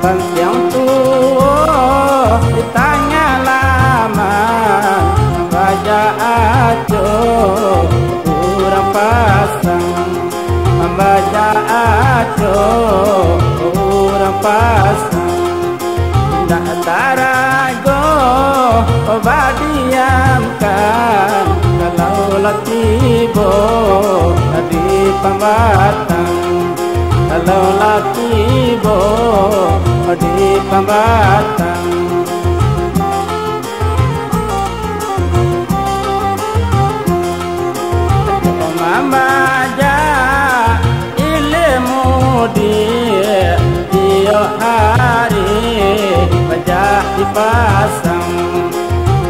Yang tua ditanya lama baca ajo kurang pasang baca ajo kurang pasang tak tarago badiamkan kalau latibo di pembatang kalau latibo di pembatang mamaja ilmu dia hari baca dipasang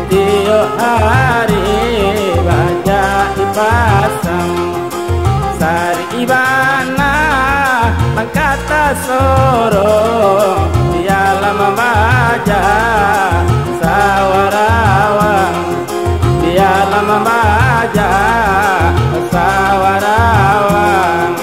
dia hari baca dipasang sari ibana mengkata sorong dia lama baca sawarawang dia lama baca sawarawang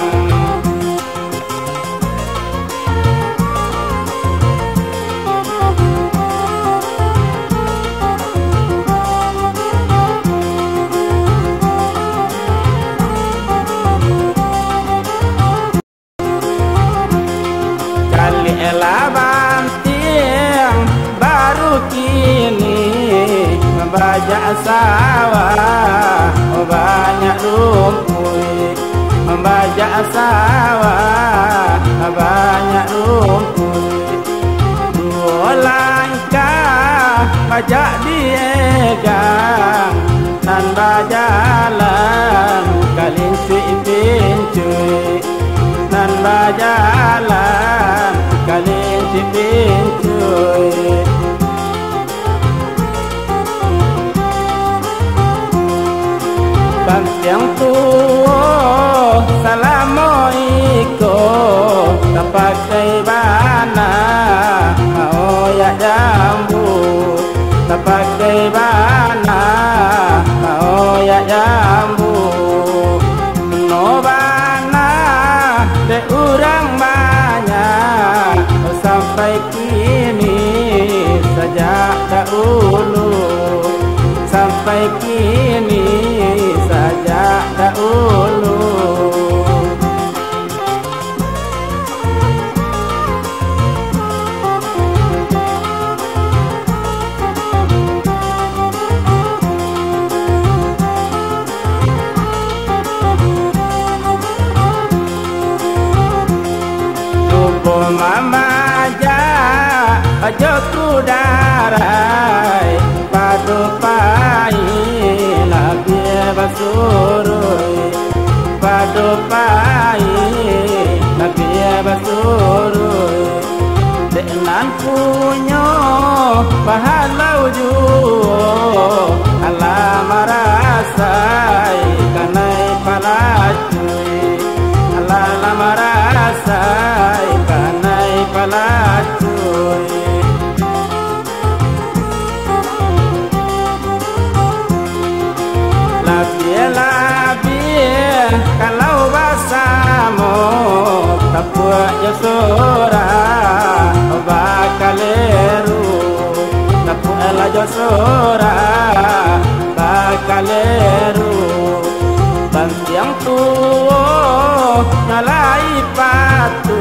kali elabantiang baru kini membaca sawah banyak rumput membaca sawah banyak rumput dua langkah baca diegang nan bajalan kalinci pincuy nan bajalan kalinci pincuy yang tua salamo iko tak pakai bana oh ya jambu tak pakai bana oh ya jambu no bana de urang banyak sampai kini sejak dahulu sampai kini sejak dahulu Tubuh mamaja ajo kudarai padu pai lagi basurui padu pai lagi basurui dengan punyo pahalau juo ala marasai kanai palacui ala marasai kanai palacui labie kalau basamo tapua josora bakaleru tapua la josora bakaleru yang tua nyalai patu